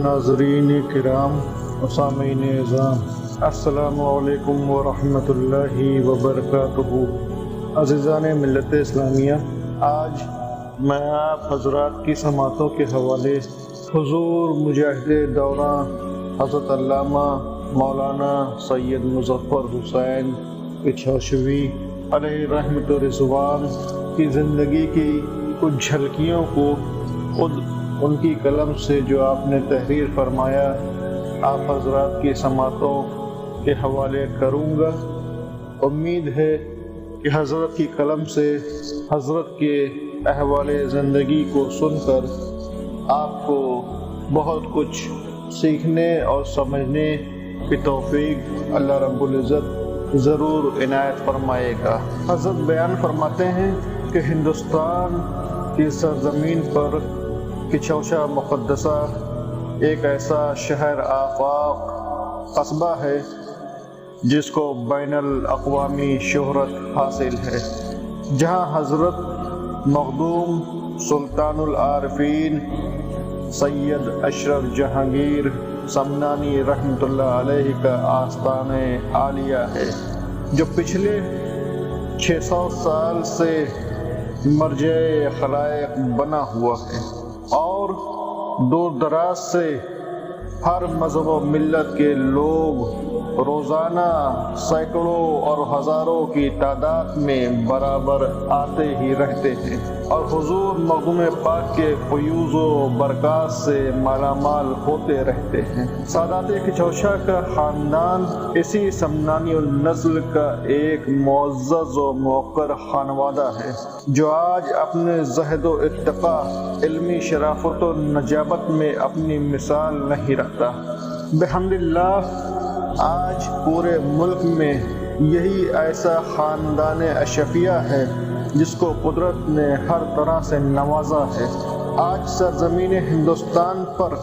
ناظرین کرام و سامعین اعظام، السلام علیکم ورحمۃ اللہ وبرکاتہ۔ عزیزان ملت اسلامیہ، آج میں آپ حضرات کی سماعتوں کے حوالے حضور مجاہد دورہ حضرت علامہ مولانا سید مظفر حسین پچھوشوی علیہ رحمت و رضوان کی زندگی کی کچھ جھلکیوں کو خود ان کی قلم سے جو آپ نے تحریر فرمایا آپ حضرات کی سماعتوں کے حوالے کروں گا۔ امید ہے کہ حضرت کی قلم سے حضرت کے احوال زندگی کو سن کر آپ کو بہت کچھ سیکھنے اور سمجھنے کی توفیق اللہ رب العزت ضرور عنایت فرمائے گا۔ حضرت بیان فرماتے ہیں کہ ہندوستان کی سرزمین پر کچھوشا مقدسہ ایک ایسا شہر آفاق قصبہ ہے جس کو بین الاقوامی شہرت حاصل ہے، جہاں حضرت مخدوم سلطان العارفین سید اشرف جہانگیر سمنانی رحمۃ اللہ علیہ کا آستان عالیہ ہے، جو پچھلے 600 سال سے مرجع خلائق بنا ہوا ہے اور دور دراز سے ہر مذہب و ملت کے لوگ روزانہ سینکڑوں اور ہزاروں کی تعداد میں برابر آتے ہی رہتے ہیں اور حضور مخدوم پاک کے فیوز و برکات سے مالا مال ہوتے رہتے ہیں۔ سادات کچھوشا کا خاندان اسی سمنانی النسل کا ایک معزز و موقر خانوادہ ہے، جو آج اپنے زہد و اتقاء، علمی شرافت و نجابت میں اپنی مثال نہیں رکھتا۔ بحمد اللہ آج پورے ملک میں یہی ایسا خاندان اشرفیہ ہے جس کو قدرت نے ہر طرح سے نوازا ہے۔ آج سرزمین ہندوستان پر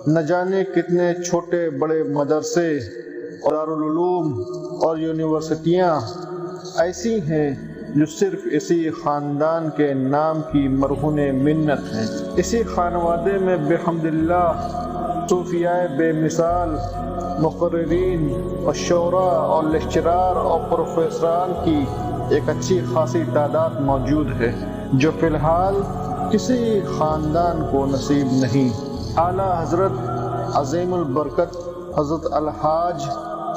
نہ جانے کتنے چھوٹے بڑے مدرسے اور دارالعلوم اور یونیورسٹیاں ایسی ہیں جو صرف اسی خاندان کے نام کی مرہون منت ہیں۔ اسی خانوادے میں بحمد اللہ صوفیاء بے مثال، مقررین اور شعراء اور لیکچرار اور پروفیسران کی ایک اچھی خاصی تعداد موجود ہے، جو فی الحال کسی خاندان کو نصیب نہیں۔ اعلیٰ حضرت عظیم البرکت حضرت الحاج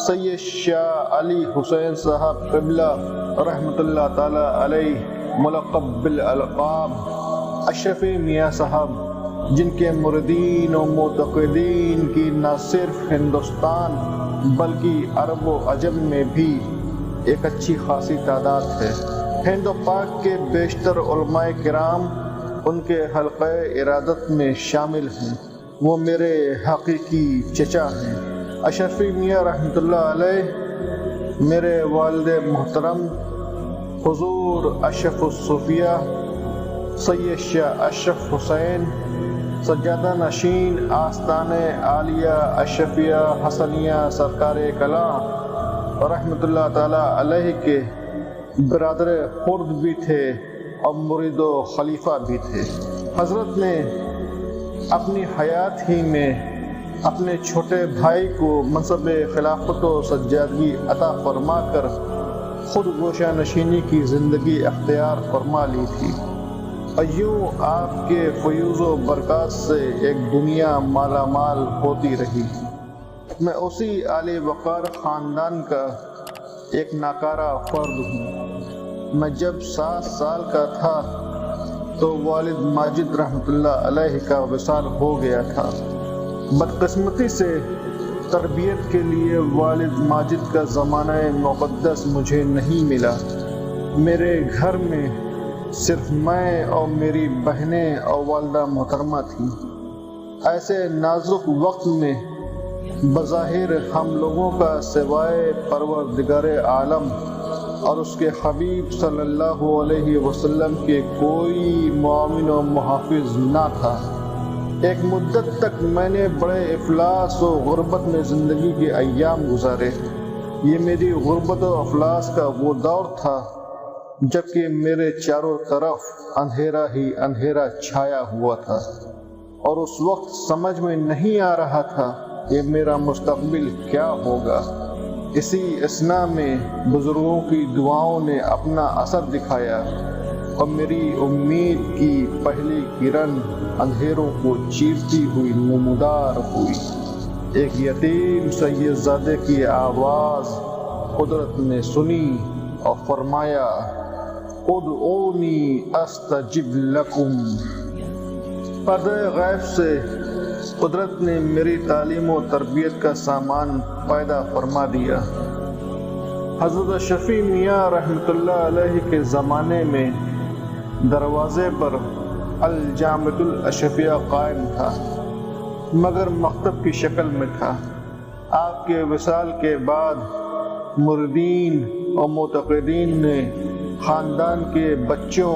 سید شاہ علی حسین صاحب قبلہ رحمۃ اللہ تعالی علیہ ملقب بالالقاب اشرفی میاں صاحب، جن کے مریدین و معتقدین کی نہ صرف ہندوستان بلکہ عرب و عجم میں بھی ایک اچھی خاصی تعداد ہے۔ ہند و پاک کے بیشتر علماء کرام ان کے حلقہ ارادت میں شامل ہیں۔ وہ میرے حقیقی چچا ہیں۔ اشرفی میاں رحمۃ اللہ علیہ میرے والد محترم حضور اشرف الصوفیہ سید شاہ اشرف حسین سجادہ نشین آستان عالیہ اشرفیہ حسنیہ سرکار کلاں رحمۃ اللہ تعالی علیہ کے برادر خرد بھی تھے اور مرید و خلیفہ بھی تھے۔ حضرت نے اپنی حیات ہی میں اپنے چھوٹے بھائی کو منصب خلافت و سجادگی عطا فرما کر خود گوشہ نشینی کی زندگی اختیار فرما لی تھی، اور یوں آپ کے فیوز و برکات سے ایک دنیا مالا مال ہوتی رہی۔ میں اسی عالی وقار خاندان کا ایک ناکارہ فرد ہوں۔ میں جب 7 سال کا تھا تو والد ماجد رحمۃ اللہ علیہ کا وصال ہو گیا تھا۔ بدقسمتی سے تربیت کے لیے والد ماجد کا زمانہ مقدس مجھے نہیں ملا۔ میرے گھر میں صرف میں اور میری بہنیں اور والدہ محترمہ تھیں۔ ایسے نازک وقت میں بظاہر ہم لوگوں کا سوائے پروردگار عالم اور اس کے حبیب صلی اللہ علیہ وسلم کے کوئی معاون و محافظ نہ تھا۔ ایک مدت تک میں نے بڑے افلاس و غربت میں زندگی کے ایام گزارے۔ یہ میری غربت و افلاس کا وہ دور تھا جبکہ میرے چاروں طرف اندھیرا ہی اندھیرا چھایا ہوا تھا اور اس وقت سمجھ میں نہیں آ رہا تھا کہ میرا مستقبل کیا ہوگا۔ اسی اثنا میں بزرگوں کی دعاؤں نے اپنا اثر دکھایا اور میری امید کی پہلی کرن اندھیروں کو چیرتی ہوئی نمودار ہوئی۔ ایک یتیم سید زادے کی آواز قدرت نے سنی اور فرمایا، ادعونی استجب لکم۔ پردہ غیب سے قدرت نے میری تعلیم و تربیت کا سامان پیدا فرما دیا۔ حضرت شفیع میاں رحمۃ اللہ علیہ کے زمانے میں دروازے پر الجامعۃ الاشفیہ قائم تھا، مگر مکتب کی شکل میں تھا۔ آپ کے وصال کے بعد مریدین اور معتقدین نے خاندان کے بچوں،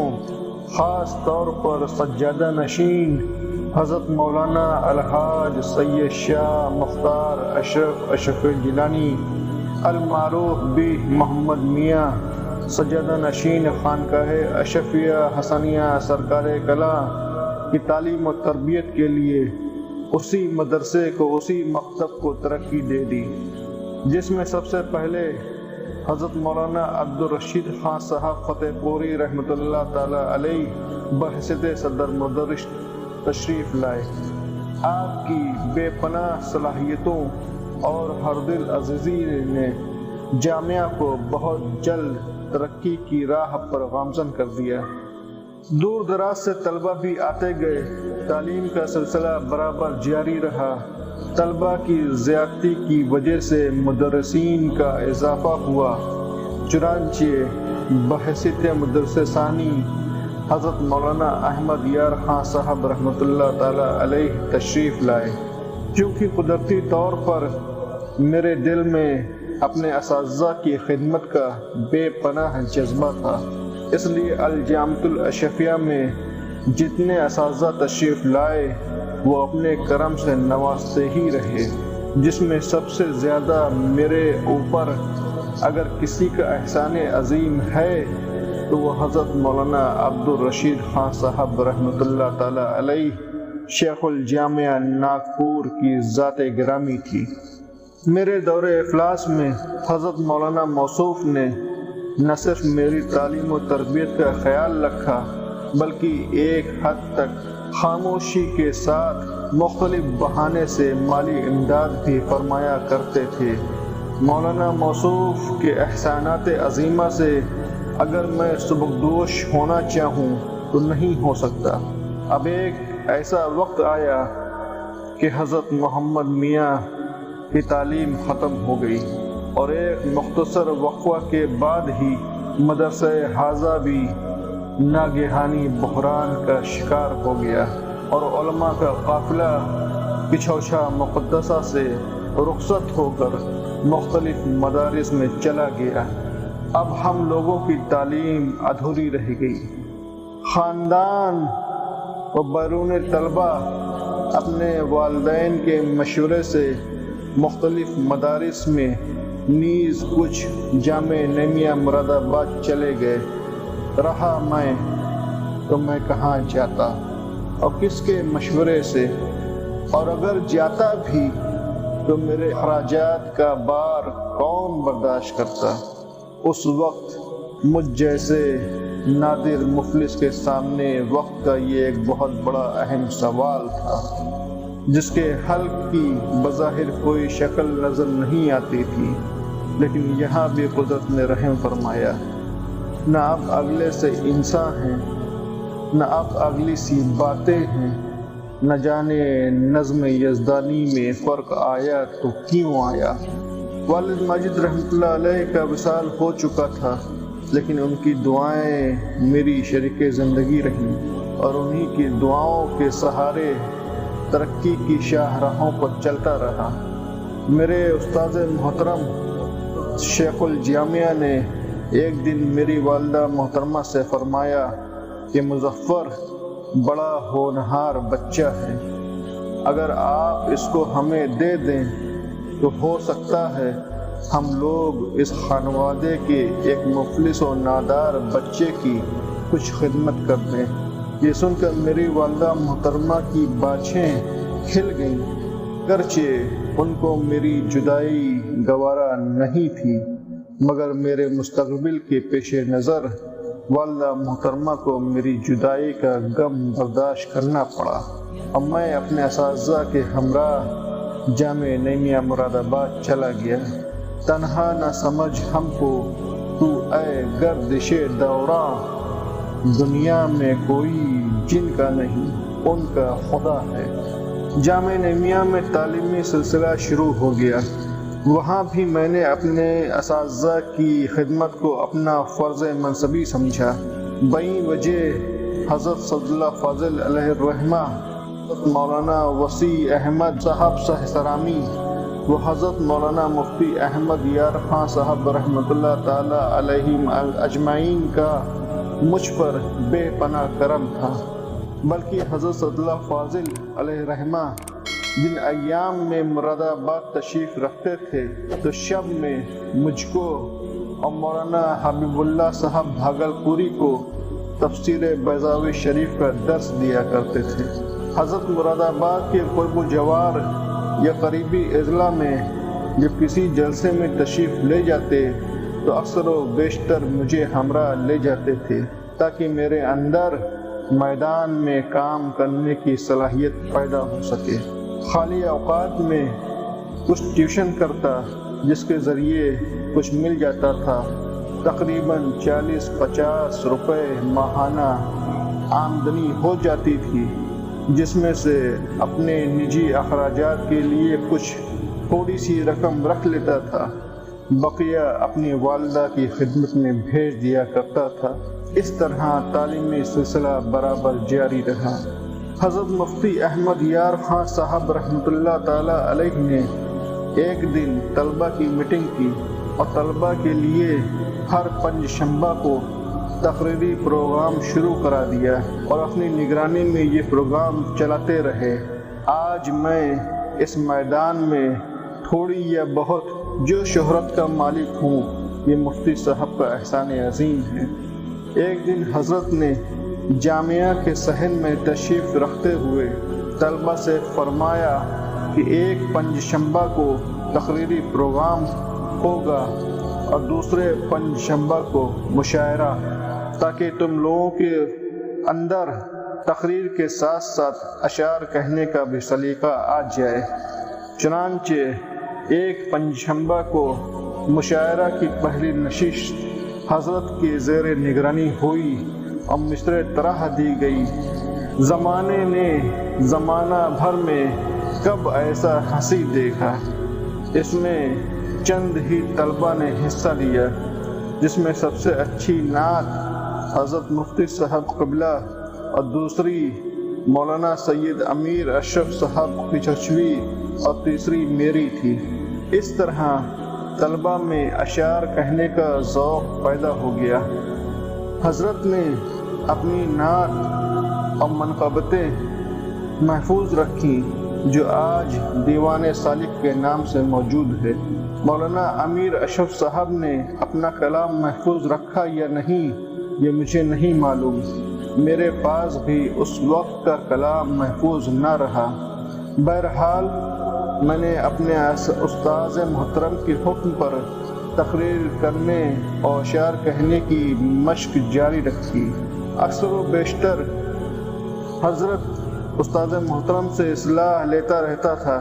خاص طور پر سجادہ نشین حضرت مولانا الحاج سید شاہ مختار اشرف جیلانی المعروف بھی محمد میاں سجادہ نشین خانقاہ اشرفیہ حسنیہ سرکار کلاں کی تعلیم و تربیت کے لیے اسی مدرسے کو، اسی مکتب کو ترقی دے دی، جس میں سب سے پہلے حضرت مولانا عبدالرشید خان صاحب فتح پوری رحمۃ اللہ تعالی علیہ بحیثیت صدر مدرس تشریف لائے۔ آپ کی بے پناہ صلاحیتوں اور ہر دل عزیزی نے جامعہ کو بہت جلد ترقی کی راہ پر گامزن کر دیا۔ دور دراز سے طلبہ بھی آتے گئے، تعلیم کا سلسلہ برابر جاری رہا۔ طلبہ کی زیادتی کی وجہ سے مدرسین کا اضافہ ہوا، چنانچہ بحیثیت مدرس ثانی حضرت مولانا احمد یار خان صاحب رحمۃ اللہ تعالی علیہ تشریف لائے۔ کیونکہ قدرتی طور پر میرے دل میں اپنے اساتذہ کی خدمت کا بے پناہ جذبہ تھا، اس لیے الجامعۃ الاشفیہ میں جتنے اساتذہ تشریف لائے وہ اپنے کرم سے نوازتے ہی رہے، جس میں سب سے زیادہ میرے اوپر اگر کسی کا احسان عظیم ہے تو وہ حضرت مولانا عبدالرشید خان صاحب رحمۃ اللہ تعالی علیہ شیخ الجامعہ ناگپور کی ذات گرامی تھی۔ میرے دور افلاس میں حضرت مولانا موصوف نے نہ صرف میری تعلیم و تربیت کا خیال رکھا بلکہ ایک حد تک خاموشی کے ساتھ مختلف بہانے سے مالی امداد بھی فرمایا کرتے تھے۔ مولانا موصوف کے احسانات عظیمہ سے اگر میں سبکدوش ہونا چاہوں تو نہیں ہو سکتا۔ اب ایک ایسا وقت آیا کہ حضرت محمد میاں کی تعلیم ختم ہو گئی اور ایک مختصر وقفہ کے بعد ہی مدرسہ حاضہ بھی ناگہانی بحران کا شکار ہو گیا اور علماء کا قافلہ پچھوچھا مقدسہ سے رخصت ہو کر مختلف مدارس میں چلا گیا۔ اب ہم لوگوں کی تعلیم ادھوری رہ گئی۔ خاندان و بیرون طلبہ اپنے والدین کے مشورے سے مختلف مدارس میں نیز کچھ جامع نعیمیہ مراد آباد چلے گئے۔ رہا میں کہاں جاتا اور کس کے مشورے سے، اور اگر جاتا بھی تو میرے اخراجات کا بار کون برداشت کرتا۔ اس وقت مجھ جیسے نادر مفلس کے سامنے وقت کا یہ ایک بہت بڑا اہم سوال تھا، جس کے حل کی بظاہر کوئی شکل نظر نہیں آتی تھی، لیکن یہاں بھی قدرت نے رحم فرمایا۔ نہ اب اگلے سے انسان ہیں، نہ اب اگلی سی باتیں ہیں، نہ جانے نظم یزدانی میں فرق آیا تو کیوں آیا۔ والد ماجد رحمۃ اللہ علیہ کا وصال ہو چکا تھا، لیکن ان کی دعائیں میری شریک زندگی رہیں اور انہی کی دعاؤں کے سہارے ترقی کی شاہراہوں پر چلتا رہا۔ میرے استاد محترم شیخ الجامعہ نے ایک دن میری والدہ محترمہ سے فرمایا کہ مظفر بڑا ہونہار بچہ ہے، اگر آپ اس کو ہمیں دے دیں تو ہو سکتا ہے ہم لوگ اس خانوادے کے ایک مفلس و نادار بچے کی کچھ خدمت کر دیں۔ یہ سن کر میری والدہ محترمہ کی بانچیں کھل گئیں، گرچہ ان کو میری جدائی گوارا نہیں تھی، مگر میرے مستقبل کے پیش نظر والدہ محترمہ کو میری جدائی کا غم برداشت کرنا پڑا، اور میں اپنے اساتذہ کے ہمراہ جامعہ نعیمیہ مراد آباد چلا گیا۔ تنہا نہ سمجھ ہم کو تو اے گردش دوراں، دنیا میں کوئی جن کا نہیں ان کا خدا ہے۔ جامعہ نعیمیہ میں تعلیمی سلسلہ شروع ہو گیا۔ وہاں بھی میں نے اپنے اساتذہ کی خدمت کو اپنا فرض منصبی سمجھا۔ بئی وجہ حضرت صد اللہ فاضل علیہ الرحمہ، حضرت مولانا وسیع احمد صاحب سہسرامی و حضرت مولانا مفتی احمد یار خان صاحب رحمۃ اللہ تعالی علیہم اجمعین کا مجھ پر بے پناہ کرم تھا، بلکہ حضرت صد اللہ فاضل علیہ الرحمہ جن ایام میں مراد آباد تشریف رکھتے تھے تو شب میں مجھ کو اور مولانا حبیب اللہ صاحب بھاگلپوری کو تفسیر بیضاوی شریف کا درس دیا کرتے تھے۔ حضرت مراد آباد کے قرب و جوار یا قریبی اضلاع میں جب کسی جلسے میں تشریف لے جاتے تو اکثر و بیشتر مجھے ہمراہ لے جاتے تھے تاکہ میرے اندر میدان میں کام کرنے کی صلاحیت پیدا ہو سکے۔ خالی اوقات میں کچھ ٹیوشن کرتا جس کے ذریعے کچھ مل جاتا تھا، تقریباً 40-50 روپے ماہانہ آمدنی ہو جاتی تھی، جس میں سے اپنے نجی اخراجات کے لیے کچھ تھوڑی سی رقم رکھ لیتا تھا، بقیہ اپنی والدہ کی خدمت میں بھیج دیا کرتا تھا۔ اس طرح تعلیمی سلسلہ برابر جاری رہا۔ حضرت مفتی احمد یار خان صاحب رحمۃ اللہ تعالی علیہ نے ایک دن طلبہ کی میٹنگ کی اور طلبہ کے لیے ہر پنج شنبہ کو تقریری پروگرام شروع کرا دیا اور اپنی نگرانی میں یہ پروگرام چلاتے رہے۔ آج میں اس میدان میں تھوڑی یا بہت جو شہرت کا مالک ہوں، یہ مفتی صاحب کا احسان عظیم ہے۔ ایک دن حضرت نے جامعہ کے صحن میں تشریف رکھتے ہوئے طلبہ سے فرمایا کہ ایک پنج شنبہ کو تقریری پروگرام ہوگا اور دوسرے پنج شنبہ کو مشاعرہ، تاکہ تم لوگوں کے اندر تقریر کے ساتھ ساتھ اشعار کہنے کا بھی سلیقہ آ جائے۔ چنانچہ ایک پنج شنبہ کو مشاعرہ کی پہلی نشست حضرت کی زیر نگرانی ہوئی اور مصرع طرح دی گئی: زمانے نے زمانہ بھر میں کب ایسا ہنسی دیکھا۔ اس میں چند ہی طلبہ نے حصہ لیا، جس میں سب سے اچھی نعت حضرت مفتی صاحب قبلہ اور دوسری مولانا سید امیر اشرف صاحب کی چچوی اور تیسری میری تھی۔ اس طرح طلبہ میں اشعار کہنے کا ذوق پیدا ہو گیا۔ حضرت نے اپنی نعت اور منقبتیں محفوظ رکھی جو آج دیوان سالک کے نام سے موجود ہے۔ مولانا امیر اشرف صاحب نے اپنا کلام محفوظ رکھا یا نہیں یہ مجھے نہیں معلوم، میرے پاس بھی اس وقت کا کلام محفوظ نہ رہا۔ بہرحال میں نے اپنے استاذ محترم کے حکم پر تقریر کرنے اور اشعار کہنے کی مشق جاری رکھی۔ اکثر و بیشتر حضرت استاذ محترم سے اصلاح لیتا رہتا تھا،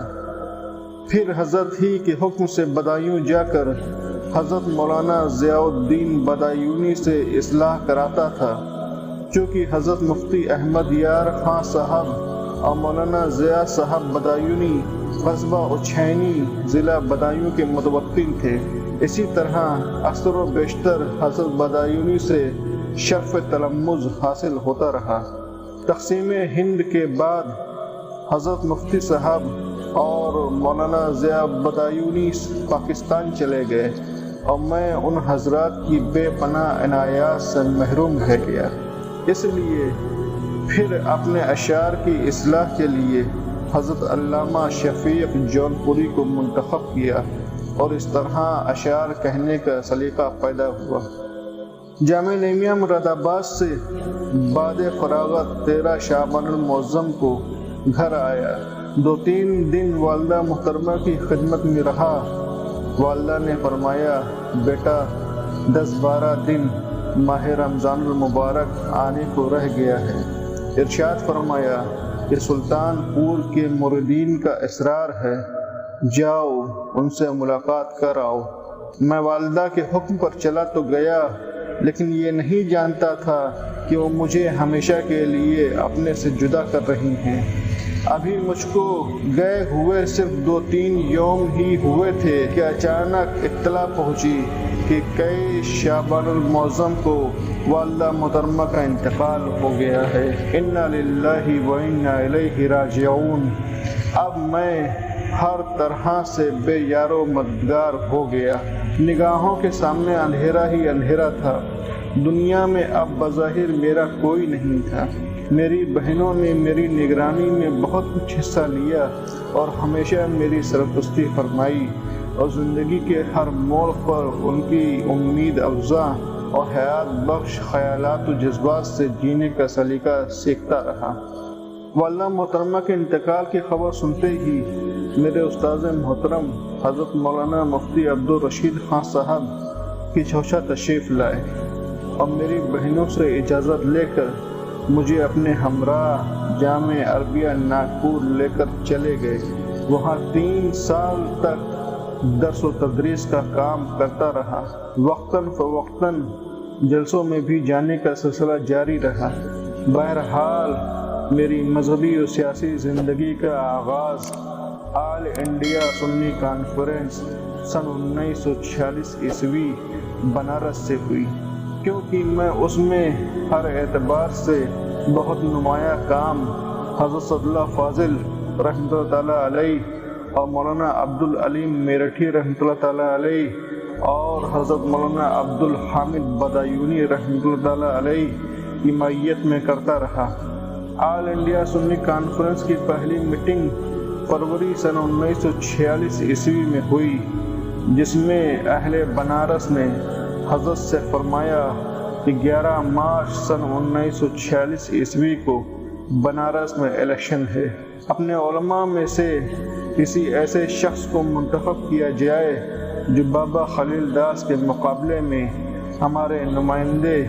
پھر حضرت ہی کے حکم سے بدایوں جا کر حضرت مولانا ضیاء الدین بدایونی سے اصلاح کراتا تھا، چونکہ حضرت مفتی احمد یار خان صاحب اور مولانا ضیاء صاحب بدایونی قصبہ اچھینی ضلع بدایوں کے متوطن تھے۔ اسی طرح اکثر و بیشتر حضرت بدایونی سے شرف تلمذ حاصل ہوتا رہا۔ تقسیم ہند کے بعد حضرت مفتی صاحب اور مولانا ضیاء بدایونی پاکستان چلے گئے اور میں ان حضرات کی بے پناہ عنایات سے محروم رہ گیا۔ اس لیے پھر اپنے اشعار کی اصلاح کے لیے حضرت علامہ شفیق جونپوری کو منتخب کیا اور اس طرح اشعار کہنے کا سلیقہ پیدا ہوا۔ جامعہ نعیمیہ مراد آباد سے بعد فراغت 13 شعبان المعظم کو گھر آیا۔ 2-3 دن والدہ محترمہ کی خدمت میں رہا۔ والدہ نے فرمایا، بیٹا 10-12 دن ماہ رمضان المبارک آنے کو رہ گیا ہے۔ ارشاد فرمایا کہ سلطان پور کے مریدین کا اصرار ہے، جاؤ ان سے ملاقات کر آؤ۔ میں والدہ کے حکم پر چلا تو گیا، لیکن یہ نہیں جانتا تھا کہ وہ مجھے ہمیشہ کے لیے اپنے سے جدا کر رہی ہیں۔ ابھی مجھ کو گئے ہوئے صرف 2-3 یوم ہی ہوئے تھے کہ اچانک اطلاع پہنچی کہ کئی شعبان المعظم کو والدہ محترمہ کا انتقال ہو گیا ہے۔ انا للہ و انا الیہ راجعون۔ اب میں ہر طرح سے بے یار و مددگار ہو گیا۔ نگاہوں کے سامنے اندھیرا ہی اندھیرا تھا۔ دنیا میں اب بظاہر میرا کوئی نہیں تھا۔ میری بہنوں نے میری نگرانی میں بہت کچھ حصہ لیا اور ہمیشہ میری سرپرستی فرمائی، اور زندگی کے ہر موڑ پر ان کی امید افزا اور حیات بخش خیالات و جذبات سے جینے کا سلیقہ سیکھتا رہا۔ والدہ محترمہ کے انتقال کی خبر سنتے ہی میرے استاذ محترم حضرت مولانا مفتی عبدالرشید خان صاحب کی چوشہ تشریف لائے اور میری بہنوں سے اجازت لے کر مجھے اپنے ہمراہ جامعہ عربیہ ناگپور لے کر چلے گئے۔ وہاں 3 سال تک درس و تدریس کا کام کرتا رہا۔ وقتاً فوقتاً جلسوں میں بھی جانے کا سلسلہ جاری رہا۔ بہرحال میری مذہبی و سیاسی زندگی کا آغاز آل انڈیا سنی کانفرنس سن 1946 عیسوی بنارس سے ہوئی، کیونکہ میں اس میں ہر اعتبار سے بہت نمایاں کام حضرت صد اللہ فاضل رحمۃ اللہ تعالیٰ علیہ اور مولانا عبدالعلیم میرٹھی رحمۃ اللہ تعالیٰ علیہ اور حضرت مولانا عبدالحامد بدایونی رحمۃ اللہ تعالیٰ علیہ کی معیت میں کرتا رہا۔ آل انڈیا سنی کانفرنس کی پہلی میٹنگ فروری سن 1946 عیسوی میں ہوئی، جس میں اہل بنارس نے حضرت سے فرمایا کہ 11 مارچ سن 1946 عیسوی کو بنارس میں الیکشن ہے، اپنے علماء میں سے کسی ایسے شخص کو منتخب کیا جائے جو بابا خلیل داس کے مقابلے میں ہمارے نمائندے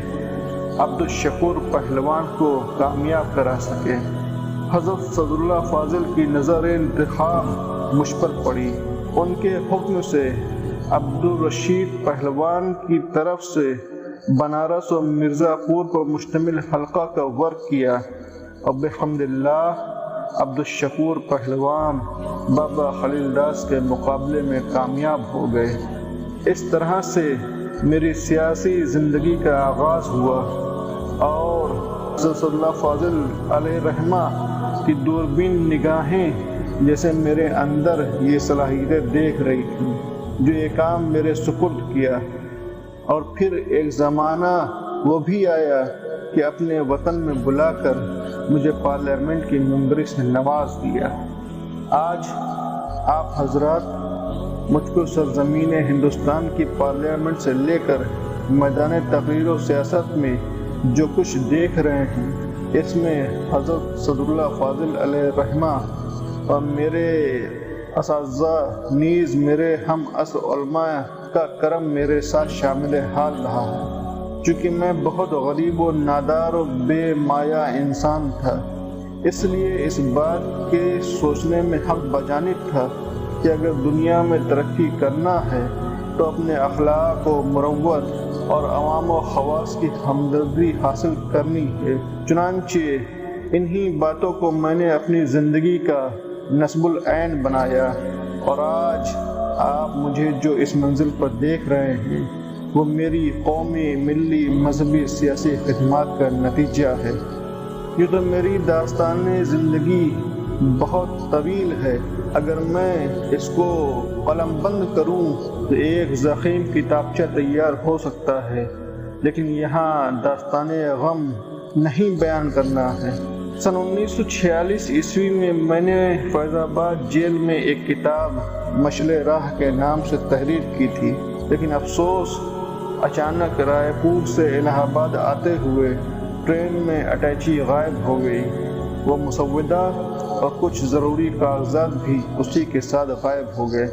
عبدالشکور پہلوان کو کامیاب کرا سکے۔ حضرت صد اللہ فاضل کی نظر انتخاب مجھ پر پڑی۔ ان کے حکم سے عبدالرشید پہلوان کی طرف سے بنارس و مرزا پور پر مشتمل حلقہ کا ورک کیا اور بحمد اللہ عبدالشکور پہلوان بابا خلیل داس کے مقابلے میں کامیاب ہو گئے۔ اس طرح سے میری سیاسی زندگی کا آغاز ہوا اور حضرت صد اللہ فاضل علیہ رحمہ کی دوربین نگاہیں جیسے میرے اندر یہ صلاحیتیں دیکھ رہی تھیں، جو یہ کام میرے سپرد کیا۔ اور پھر ایک زمانہ وہ بھی آیا کہ اپنے وطن میں بلا کر مجھے پارلیمنٹ کی ممبری سے نواز دیا۔ آج آپ حضرات مجھ کو سرزمین ہندوستان کی پارلیمنٹ سے لے کر میدان تقریر و سیاست میں جو کچھ دیکھ رہے ہیں، اس میں حضرت صد اللہ فاضل علیہ رحمہ اور میرے اساتذہ نیز میرے ہم عصر علماء کا کرم میرے ساتھ شامل حال رہا ہے، چونکہ میں بہت غریب و نادار و بے مایہ انسان تھا۔ اس لیے اس بات کے سوچنے میں حق بجانب تھا کہ اگر دنیا میں ترقی کرنا ہے تو اپنے اخلاق و مروت اور عوام و خواص کی ہمدردی حاصل کرنی ہے۔ چنانچہ انہی باتوں کو میں نے اپنی زندگی کا نصب العین بنایا، اور آج آپ مجھے جو اس منزل پر دیکھ رہے ہیں وہ میری قومی، ملی، مذہبی، سیاسی خدمات کا نتیجہ ہے۔ یہ تو میری داستان زندگی بہت طویل ہے، اگر میں اس کو قلم بند کروں تو ایک ضخیم کتابچہ تیار ہو سکتا ہے، لیکن یہاں داستان غم نہیں بیان کرنا ہے۔ سن 1946 عیسوی میں نے فیض آباد جیل میں ایک کتاب مشعل راہ کے نام سے تحریر کی تھی، لیکن افسوس اچانک رائے پور سے الہ آباد آتے ہوئے ٹرین میں اٹیچی غائب ہو گئی۔ وہ مسودہ اور کچھ ضروری کاغذات بھی اسی کے ساتھ غائب ہو گئے۔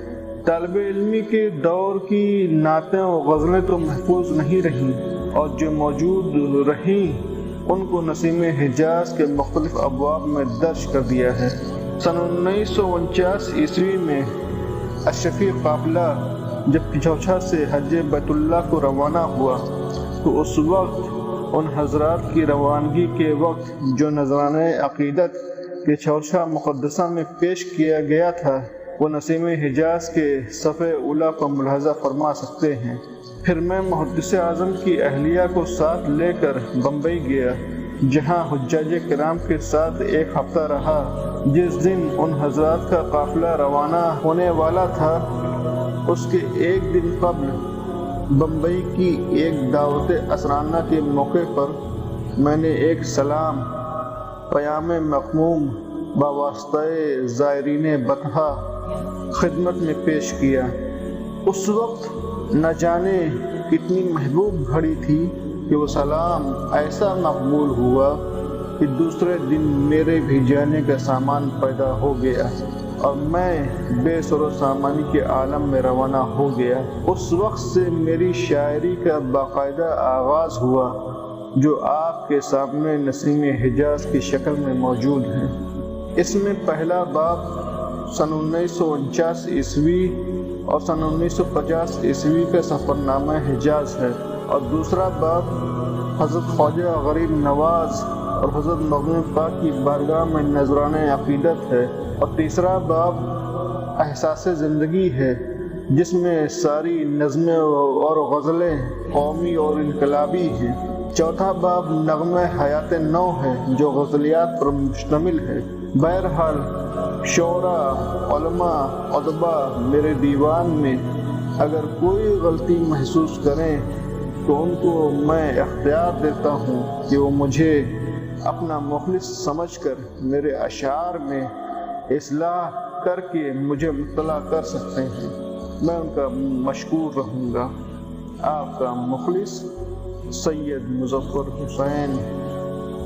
طالب علمی کے دور کی نعتیں و غزلیں تو محفوظ نہیں رہیں، اور جو موجود رہیں ان کو نسیم حجاز کے مختلف ابواب میں درج کر دیا ہے۔ سن 1949 عیسوی میں اشرفی قافلہ جب پچھوچھا سے حج بیت اللہ کو روانہ ہوا تو اس وقت ان حضرات کی روانگی کے وقت جو نذرانۂ عقیدت پچھوچھا مقدسہ میں پیش کیا گیا تھا وہ نسیم حجاز کے صفحہ اولیٰ کو ملاحظہ فرما سکتے ہیں۔ پھر میں محدث اعظم کی اہلیہ کو ساتھ لے کر بمبئی گیا، جہاں حجاج کرام کے ساتھ ایک ہفتہ رہا۔ جس دن ان حضرات کا قافلہ روانہ ہونے والا تھا اس کے ایک دن قبل بمبئی کی ایک دعوت اسرانہ کے موقع پر میں نے ایک سلام پیام مقموم بواسطہ زائرین بطحہ خدمت میں پیش کیا۔ اس وقت نہ جانے کتنی محبوب گھڑی تھی کہ وہ سلام ایسا مقبول ہوا کہ دوسرے دن میرے بھی جانے کا سامان پیدا ہو گیا اور میں بے سر و سامانی کے عالم میں روانہ ہو گیا۔ اس وقت سے میری شاعری کا باقاعدہ آغاز ہوا جو آپ کے سامنے نسیم حجاز کی شکل میں موجود ہے۔ اس میں پہلا باب سن 1949 عیسوی اور سن 1950 عیسوی کا سفرنامہ حجاز ہے، اور دوسرا باب حضرت خواجہ غریب نواز اور حضرت مغنی پاک کی بارگاہ میں نذرانۂ عقیدت ہے، اور تیسرا باب احساس زندگی ہے جس میں ساری نظمیں اور غزلیں قومی اور انقلابی ہیں۔ چوتھا باب نغمہ حیات نو ہے جو غزلیات پر مشتمل ہے۔ بہرحال شعراء، علماء، ادباء میرے دیوان میں اگر کوئی غلطی محسوس کریں تو ان کو میں اختیار دیتا ہوں کہ وہ مجھے اپنا مخلص سمجھ کر میرے اشعار میں اصلاح کر کے مجھے مطلع کر سکتے ہیں۔ میں ان کا مشکور رہوں گا۔ آپ کا مخلص سید مظفر حسین،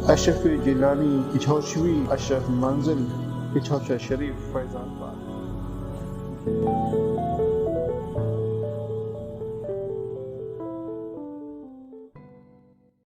اشرف جیلانی، پچھوچھوی اشرف منزل، پچھوچھا شریف، فیض آباد۔